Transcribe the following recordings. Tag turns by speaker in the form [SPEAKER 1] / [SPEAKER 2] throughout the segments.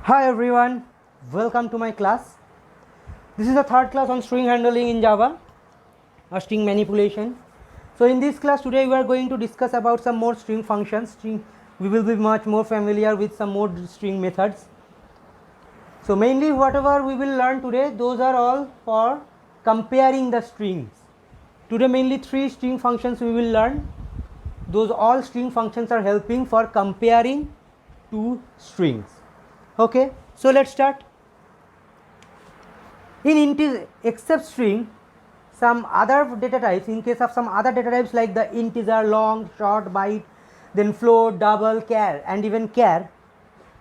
[SPEAKER 1] Hi everyone, welcome to my class. This is the third class on string handling in Java or string manipulation. So in this class today we are going to discuss about some more string functions. We will be much more familiar with some more string methods. So mainly whatever we will learn today, those are all for comparing the strings. Today mainly three string functions we will learn. Those all string functions are helping for comparing two strings. Okay, so let's start. In integer except string, some other data types, in case of some other data types like the integer, long, short, byte, then float, double, char and even char,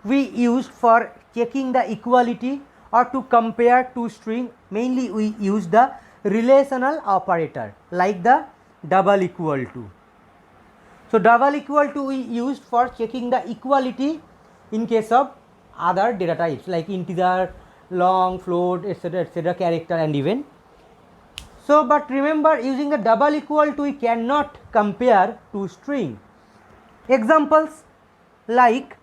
[SPEAKER 1] we used for checking the equality or to compare two string. Mainly we use the relational operator like the double equal to. So double equal to we used for checking the equality in case of other data types like integer, long, float, etc., character and even. So but remember, using the double equal to we cannot compare two string. Examples like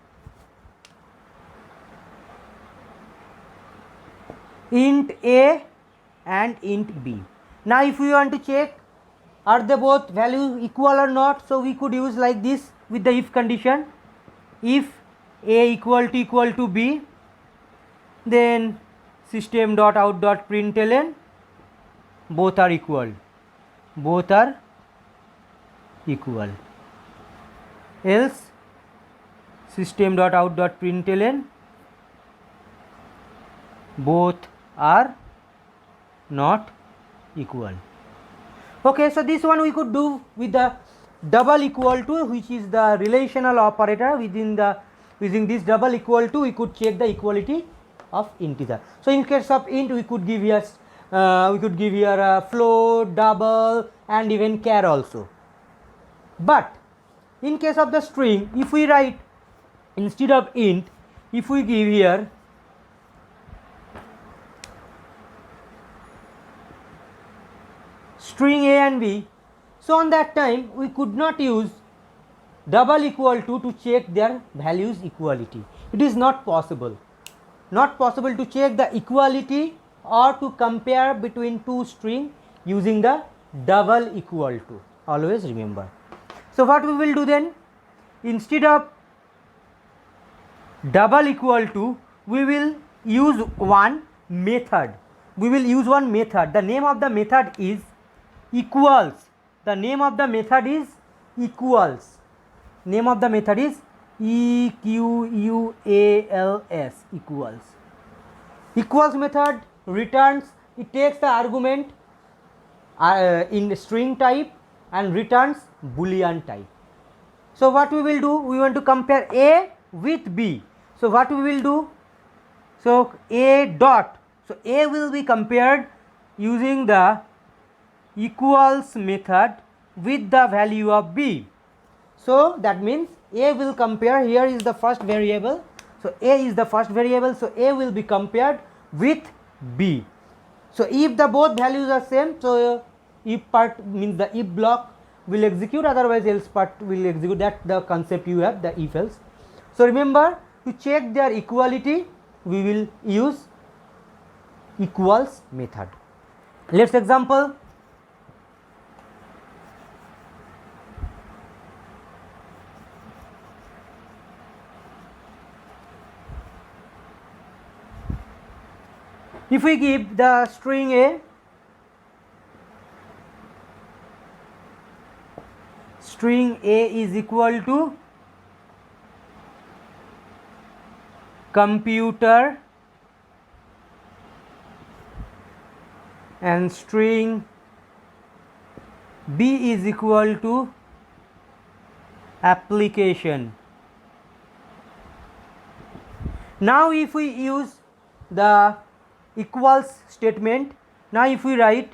[SPEAKER 1] int a and int b. Now if we want to check are they both value equal or not, so we could use like this with the if condition. If a equal to b, then system dot out dot println both are equal, else system dot out dot println both are not equal. Okay, so this one we could do with the double equal to, which is the relational operator. Within the using this double equal to we could check the equality of integer. So in case of int we could give here float, double and even char also. But in case of the string, if we write instead of int, if we give here string a and b, so on that time we could not use double equal to check their values equality. It is not possible to check the equality or to compare between two string using the double equal to. Always remember. So what we will do then, instead of double equal to we will use one method. The name of the method is equals. Equals. Equals method returns, it takes the argument in string type and returns boolean type. So what we will do, we want to compare a with b. So what we will do, so a dot, so a will be compared using the equals method with the value of b. So that means a will compare, here is the first variable, so a is the first variable, so a will be compared with b. So if the both values are same, so if part means the if block will execute, otherwise else part will execute. That the concept you have, the if else. So remember, to check their equality we will use equals method. Let's example. If we give the string a, string a is equal to computer and string b is equal to application. Now if we use the equals statement, now if we write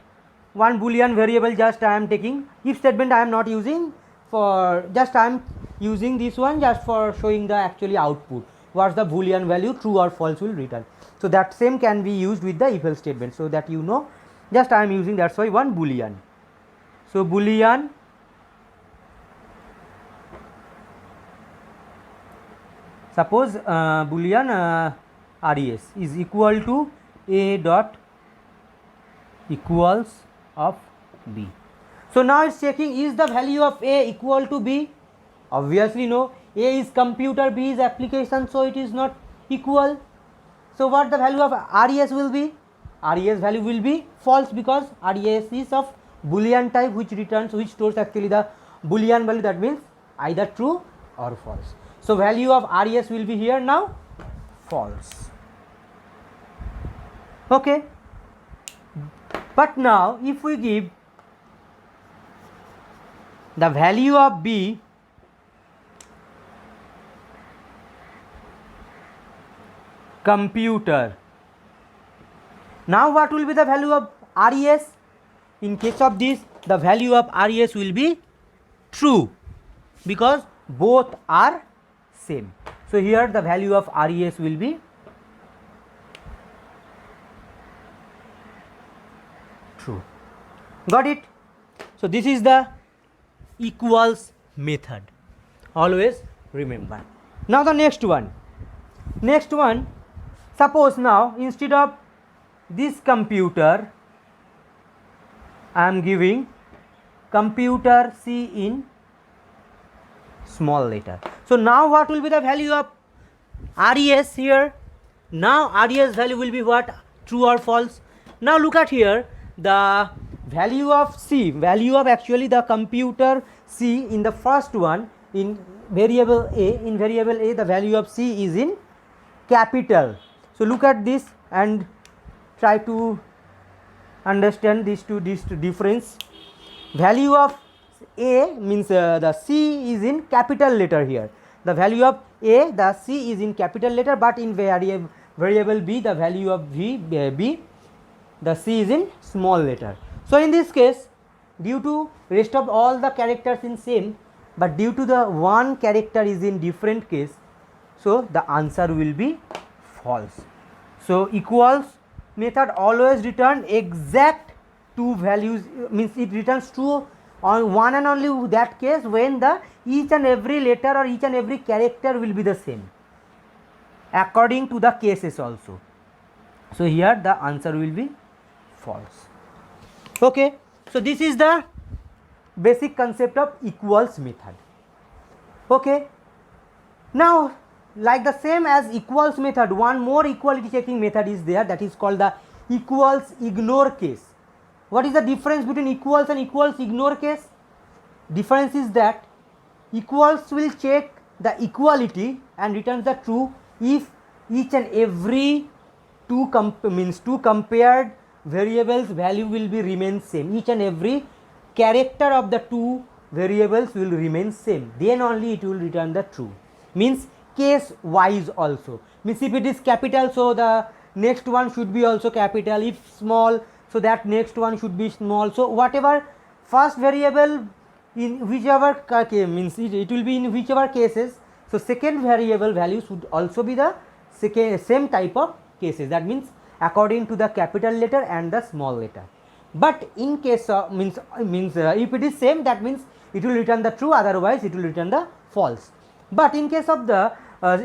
[SPEAKER 1] one boolean variable, just I am taking, if statement I am not using, for just I am using this one just for showing the actually output, what's the boolean value, true or false will return. So that same can be used with the if else statement, so that you know, just I am using, that's why one boolean. So boolean, suppose boolean res is equal to a dot equals of b. So now it's checking, is the value of a equal to b? Obviously no, a is computer, b is application, so it is not equal. So what the value of res will be? Res value will be false, because res is of boolean type, which returns, which stores actually the boolean value, that means either true or false. So value of res will be here now false. Okay, but now if we give the value of b computer, now what will be the value of res? In case of this, the value of res will be true, because both are same. So here the value of res will be true. Got it? So this is the equals method, always remember. Now the next one, suppose now instead of this computer I am giving computer C in small letter. So now what will be the value of res here? Now res value will be what? True or false? Now look at here, the value of C, value of actually the computer C in the first one, in variable A, the value of C is in capital. So look at this and try to understand this difference. Value of A means the C is in capital letter here. The value of A, the C is in capital letter, but in variable B, the value of B, the C is in small letter. So in this case, due to rest of all the characters in same, but due to the one character is in different case, so the answer will be false. So equals method always return exact two values, means it returns true on one and only that case when the each and every letter or each and every character will be the same, according to the cases also. So here the answer will be false. Okay, so this is the basic concept of equals method. Okay, now like the same as equals method, one more equality checking method is there, that is called the equals ignore case. What is the difference between equals and equals ignore case? Difference is that equals will check the equality and returns the true if each and every two compared variables value will be remain same, each and every character of the two variables will remain same, then only it will return the true. Means case wise also, means if it is capital, so the next one should be also capital, if small, so that next one should be small. So whatever first variable in whichever means it will be in whichever cases, so second variable value should also be the same type of cases, that means according to the capital letter and the small letter. But in case of means if it is same, that means it will return the true, otherwise it will return the false. But in case of the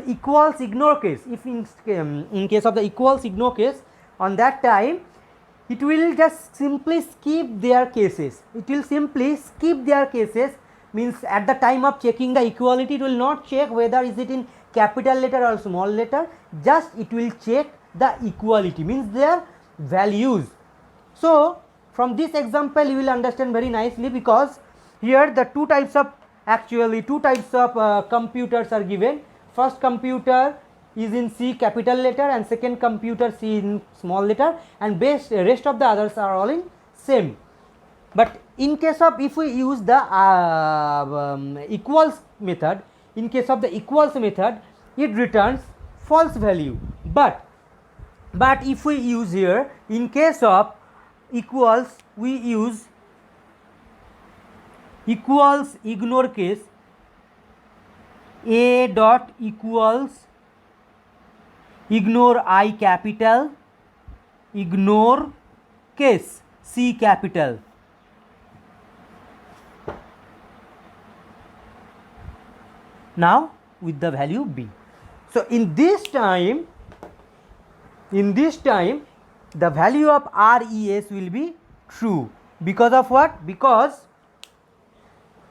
[SPEAKER 1] equals ignore case, if in case of the equals ignore case, on that time it will just simply skip their cases, means at the time of checking the equality it will not check whether is it in capital letter or small letter, just it will check the equality, means their values. So from this example you will understand very nicely, because here the two types of computers are given. First computer is in C capital letter and second computer C in small letter, and rest of the others are all in same. But in case of if we use the equals method, in case of the equals method it returns false value. But if we use here, in case of equals, we use equals ignore case, A dot equals ignore I capital, ignore case C capital. Now with the value B. So in this time In this time the value of res will be true. Because of what? Because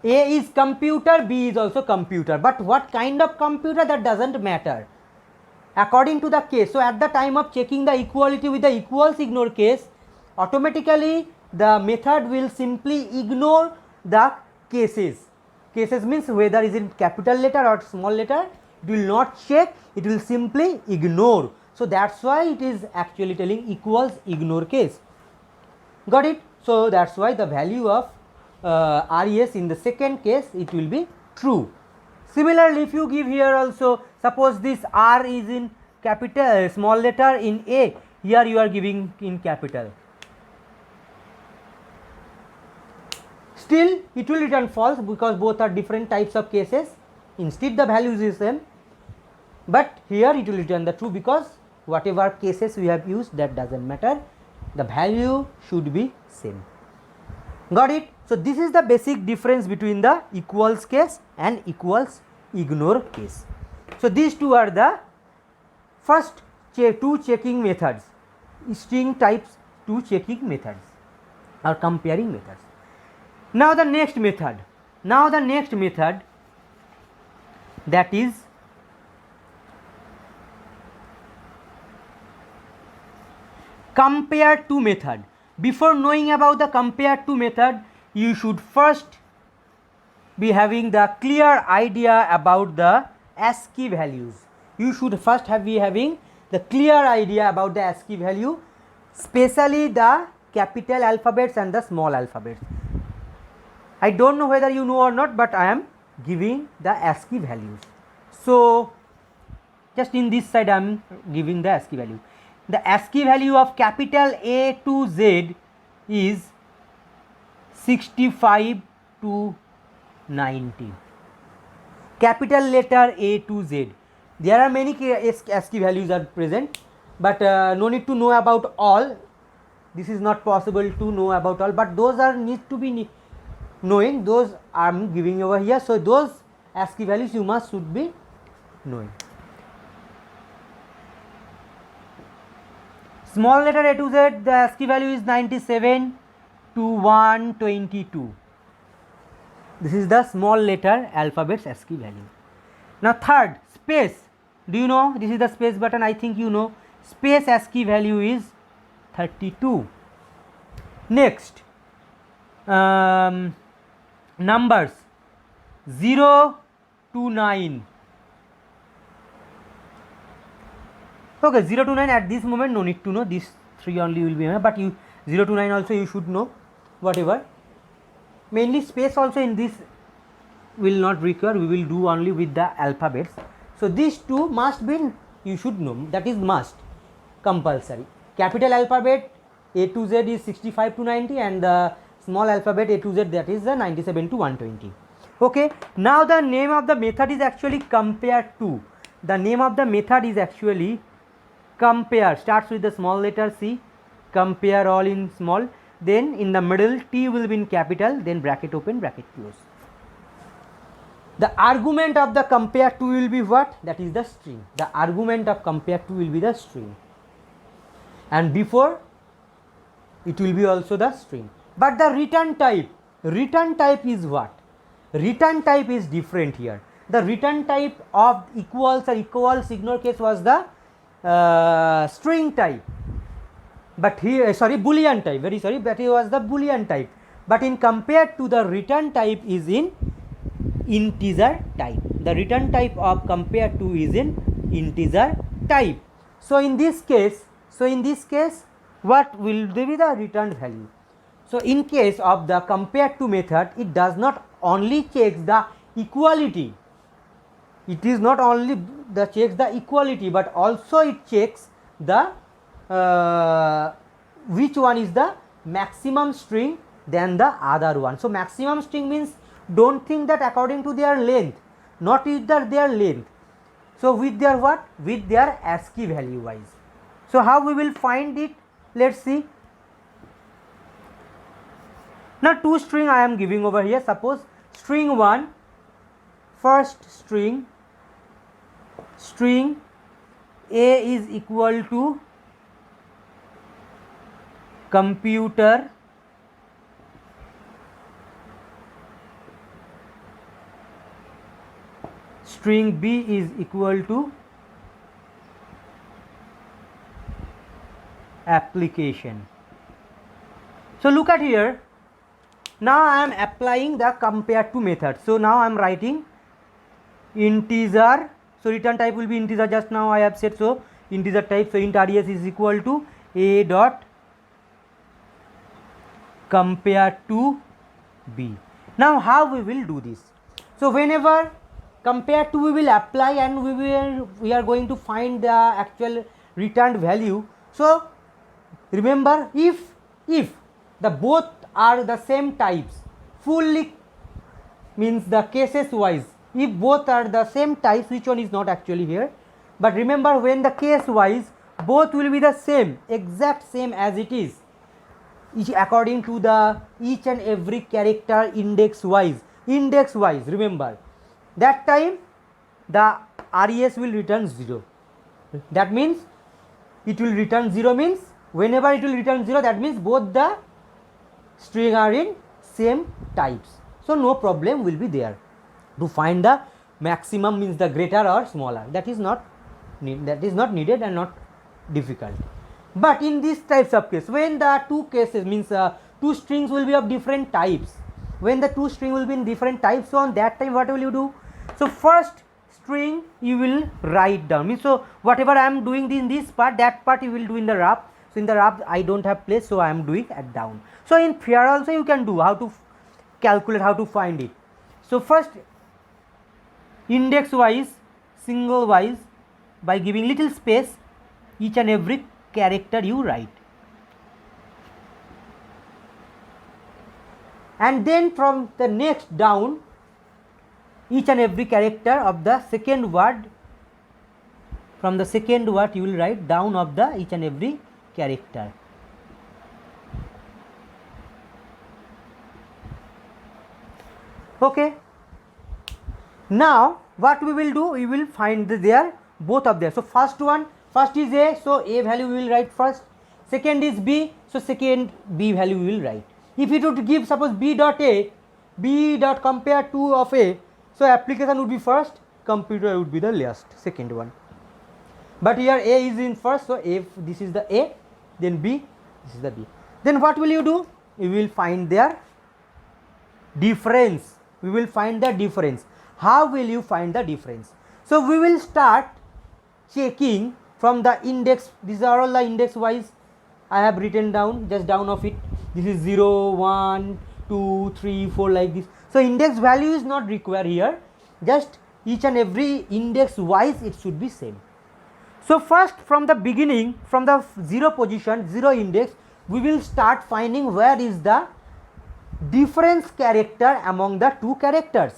[SPEAKER 1] A is computer, B is also computer, but what kind of computer, that doesn't matter according to the case. So at the time of checking the equality with the equals ignore case, automatically the method will simply ignore the cases. Cases means whether is in capital letter or small letter, it will not check, it will simply ignore. So that's why it is actually telling equals ignore case. Got it? So that's why the value of res in the second case, it will be true. Similarly, if you give here also, suppose this r is in capital small letter in A, here you are giving in capital, still it will return false because both are different types of cases. Instead the values is same, but here it will return the true because whatever cases we have used, that doesn't matter, the value should be same. Got it? So this is the basic difference between the equals case and equals ignore case. So these two are the first two checking methods, string types two checking methods or comparing methods. Now the next method, that is compare to method. Before knowing about the compare to method, you should first be having the clear idea about the ASCII values. You should first be having the clear idea about the ASCII value, especially the capital alphabets and the small alphabets. I don't know whether you know or not, but I am giving the ASCII values. So just in this side I am giving the ASCII value. The ASCII value of capital A to Z is 65 to 90. Capital letter A to Z. There are many ASCII values are present, but no need to know about all. This is not possible to know about all, but those are need to be knowing. Those I am giving over here. So those ASCII values you must should be knowing. Small letter A to Z, the ASCII value is 97 to 122. This is the small letter alphabet's ASCII value. Now third, space. Do you know? This is the space button, I think you know. Space ASCII value is 32. Next, numbers 0 to 9. Okay, 0 to 9 at this moment no need to know, these three only will be, but you 0 to 9 also you should know, whatever. Mainly space also in this will not require, we will do only with the alphabets. So these two must be, you should know, that is must, compulsory. Capital alphabet A to Z is 65 to 90 and the small alphabet A to Z, that is the 97 to 120. Okay, now the name of the method is actually compare to. The name of the method is actually compare, starts with the small letter C, compare all in small, then in the middle T will be in capital, then bracket open, bracket close. The argument of the compare to will be what? That is the string. The argument of compare to will be the string, and before it will be also the string. But the return type is what? Return type is different here. The return type of equals or equals ignore case was the string type, but here boolean type, very sorry, but it was the boolean type. But in compared to, the return type is in integer type. The return type of compare to is in integer type. So in this case what will be the returned value? So in case of the compare to method, it does not only checks the equality, it is not only the checks the equality, but also it checks the which one is the maximum string than the other one. So maximum string means, don't think that according to their length, not with their length. So with their what? With their ASCII value wise. So how we will find it? Let's see. Now two string I am giving over here. Suppose string 1, first string A is equal to computer string B is equal to application. So look at here, now I am applying the compare to method. So now I am writing integer, so return type will be integer, just now I have said, so integer type, so int res is equal to a dot compare to B. Now how we will do this? So whenever compare to we will apply and we are going to find the actual returned value. So remember, if the both are the same types, fully means the cases wise, if both are the same types, which one is not actually here, but remember when the case wise both will be the same, exact same as it is, each according to the each and every character index wise, remember that time the res will return 0. That means it will return 0 means whenever it will return 0, that means both the string are in same types. So no problem will be there to find the maximum, means the greater or smaller. That is not needed and not difficult. But in these types of case, when the two cases means two strings will be of different types, when the two string will be in different types, so on that time what will you do? So first string you will write down, means so whatever I am doing in this part, that part you will do in the rough. So in the rough I don't have place, so I am doing at down. So in here also you can do how to calculate, how to find it. So first index wise, single wise, by giving little space, each and every character you write, and then from the next down, each and every character of the second word, from the second word you will write down of the each and every character. Okay, now what we will do, we will find their both of them. So first is A, so A value we will write first. Second is B, so second B value we will write. If it would give suppose B dot A, B dot compare to of A, so application would be first, computer would be the last, second one. But here A is in first, so if this is the A, then B, this is the B. Then what will you do? You will find their difference. We will find the difference. How will you find the difference? So we will start checking from the index. These are all the index wise I have written down, just down of it. This is 0, 1, 2, 3, 4 like this. So index value is not required here, just each and every index wise it should be same. So first from the beginning, from the 0 position, 0 index, we will start finding where is the difference character among the two characters,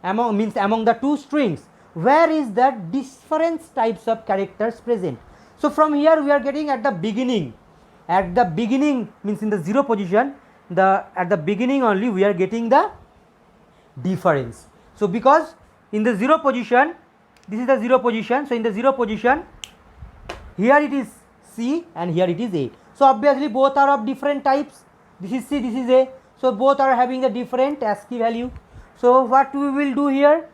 [SPEAKER 1] among the two strings, where is the different types of characters present. So from here we are getting at the beginning means in the 0 position, at the beginning only we are getting the difference. So because in the 0 position, this is the 0 position, so in the 0 position here it is C and here it is A. So obviously both are of different types, this is C, this is A, so both are having a different ASCII value. So what we will do here,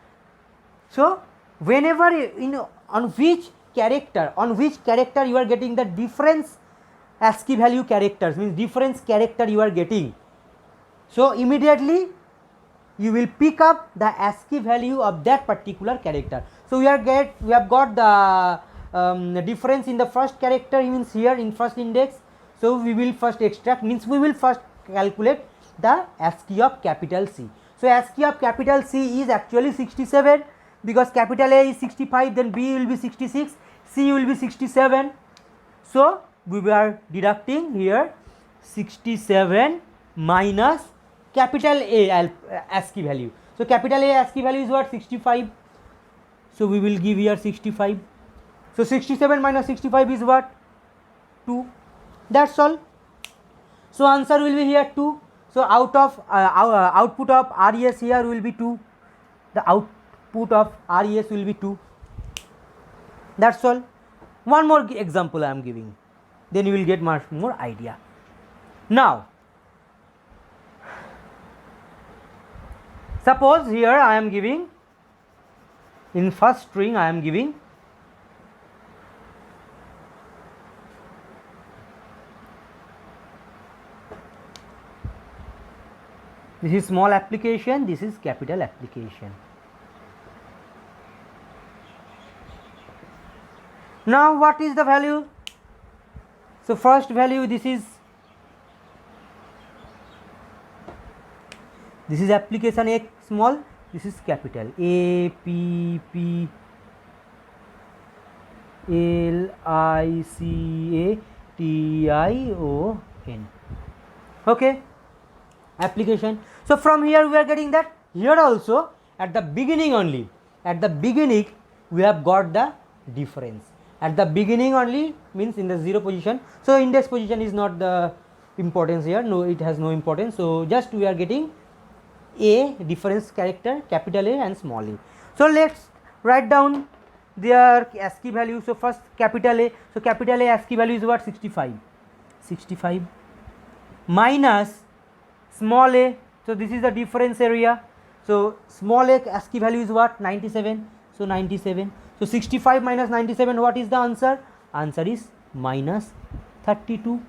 [SPEAKER 1] so whenever on which character you are getting the difference ASCII value characters, means difference character you are getting, so immediately you will pick up the ASCII value of that particular character. So we have got the difference in the first character, means here in first index. So we will first extract, means we will first calculate the ASCII of capital C. So ASCII of capital C is actually 67, because capital A is 65, then B will be 66, C will be 67. So we are deducting here 67 minus capital A ASCII value. So capital A ASCII value is what? 65. So we will give here 65. So 67 minus 65 is what? 2. That's all. So answer will be here 2. So out of output of RES here will be 2. The output of RES will be 2. That's all. One more example I am giving, then you will get much more idea. Now suppose here I am giving, in first string I am giving this is small application, this is capital application. Now what is the value? So first value, this is application A small, this is capital A P P L I C A T I O N. Okay, application. So from here we are getting that here also at the beginning only, at the beginning we have got the difference. At the beginning only means in the 0 position. So index position is not the importance here, no, it has no importance. So just we are getting a difference character, capital A and small a. So let's write down their ASCII value. So first capital A, so capital A ASCII value is what? 65 minus small a, so this is the difference area. So small a ASCII value is what? 97. So 97. So 65 minus 97, what is the answer? Answer is minus 32.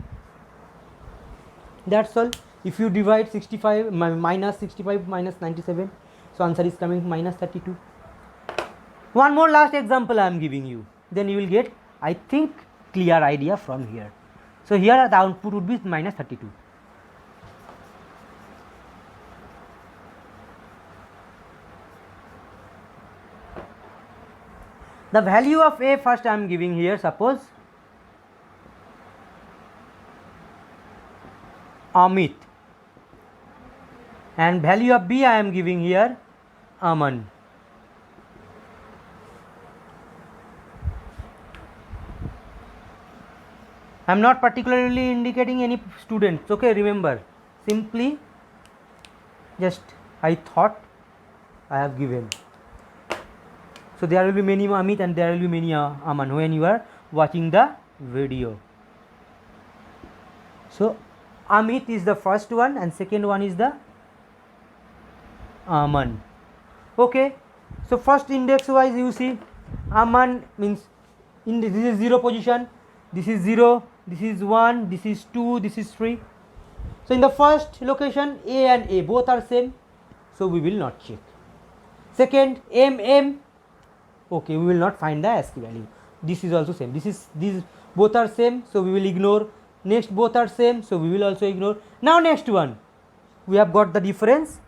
[SPEAKER 1] That's all. If you divide 65 minus 65 minus 97, so answer is coming minus 32. One more last example I am giving you, then you will get, I think, clear idea from here. So here the output would be minus 32. The value of A first I am giving here, suppose Amit, and value of B I am giving here Aman. I am not particularly indicating any students, okay, remember, simply just I thought I have given. So there will be many Amit and there will be many Aman when you are watching the video. So Amit is the first one and second one is the Aman. Okay, so first index wise you see Aman means in this is 0 position, this is 0, this is 1, this is 2, this is 3. So in the first location A and A both are same, so we will not check. Second M, okay, we will not find the ASCII value. This is also same, these both are same, so we will ignore. Next both are same, so we will also ignore. Now next one, we have got the difference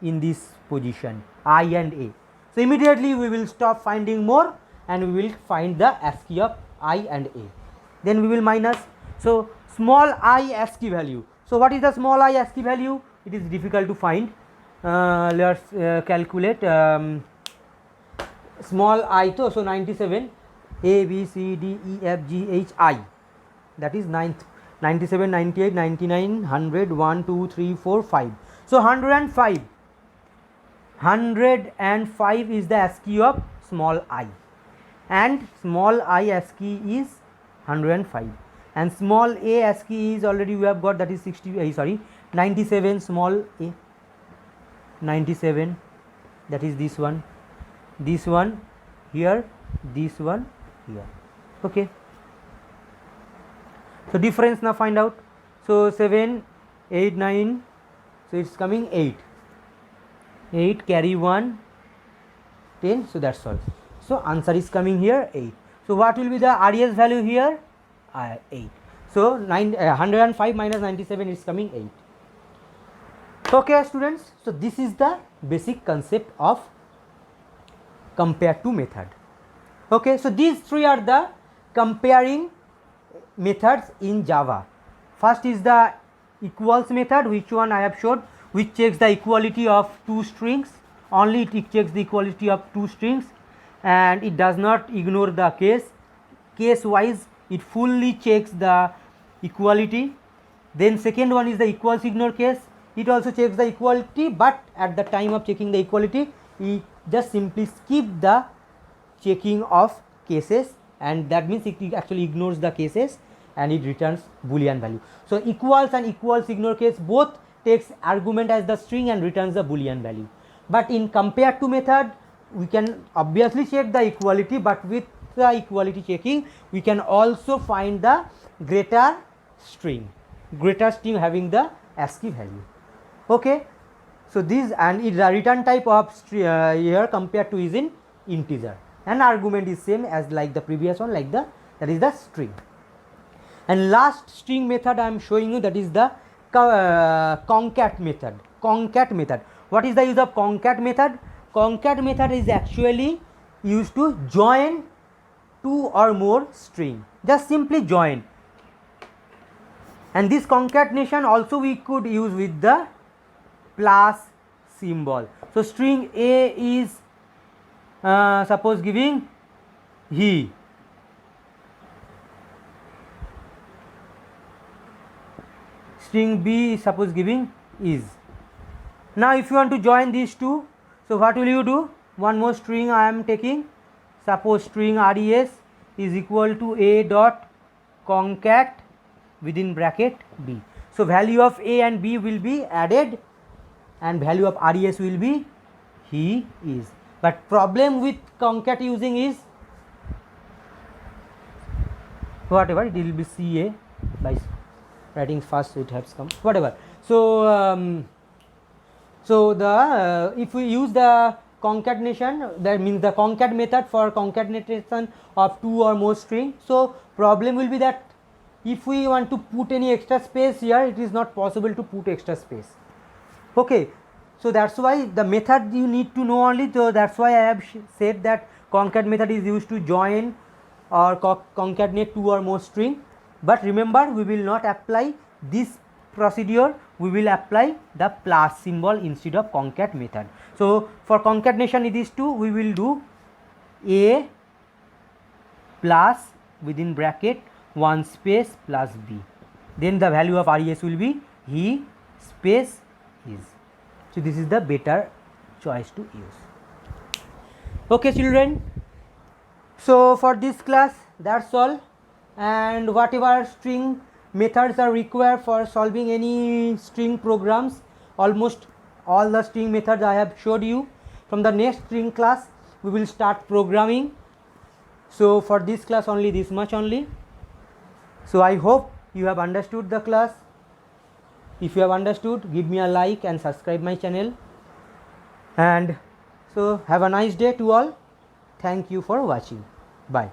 [SPEAKER 1] in this position I and A. So immediately we will stop finding more and we will find the ASCII of I and A. Then we will minus. So small I ASCII value. So what is the small I ASCII value? It is difficult to find. Let's calculate. Small I, so 97, A, B, C, D, E, F, G, H, I. That is 97, 98, 99, 100, 1, 2, 3, 4, 5. So 105. 105 is the ASCII of small I. And small I ASCII is 105. And small a ASCII is already we have got, that is 97 small a. 97, that is this one here, this one here. Okay, so difference now find out. So 7, 8, 9, so it's coming 8 carry 1, 10, so that's all. So answer is coming here 8. So what will be the RES value here? 8. So 105 minus 97 is coming 8. Okay students, so this is the basic concept of compare to method. Okay, so these three are the comparing methods in Java. First is the equals method, which one I have showed, which checks the equality of two strings. Only it checks the equality of two strings and it does not ignore the case wise, it fully checks the equality. Then second one is the equals ignore case. It also checks the equality, but at the time of checking the equality it just simply skip the checking of cases, and that means it actually ignores the cases and it returns boolean value. So equals and equals ignore case both takes argument as the string and returns the boolean value. But in compare to method we can obviously check the equality, but with the equality checking we can also find the greater string having the ASCII value. Okay, so this and its return type of here compared to is in integer, and argument is same as like the previous one, like the that is the string. And last string method I am showing you, that is the concat method. Concat method, what is the use of concat method? Concat method is actually used to join two or more string, just simply join. And this concatenation also we could use with the plus symbol. So string A is suppose giving he, string B is suppose giving is. Now if you want to join these two, so what will you do? One more string I am taking, suppose string res is equal to A dot concat within bracket B. So value of A and B will be added and value of res will be he is. But problem with concat using is whatever, it will be CA by writing fast, it has come whatever. So so the if we use the concatenation, that means the concat method for concatenation of two or more string. So problem will be that if we want to put any extra space here, it is not possible to put extra space. Okay, so that's why the method you need to know only. So that's why I have said that concat method is used to join or concatenate two or more string. But remember, we will not apply this procedure, we will apply the plus symbol instead of concat method. So for concatenation in these two, we will do A plus within bracket one space plus B, then the value of res will be he space is. So this is the better choice to use. Okay children, so for this class that's all, and whatever string methods are required for solving any string programs, almost all the string methods I have showed you. From the next string class we will start programming. So for this class only this much only. So I hope you have understood the class. If you have understood, give me a like and subscribe my channel. And so have a nice day to all. Thank you for watching. Bye.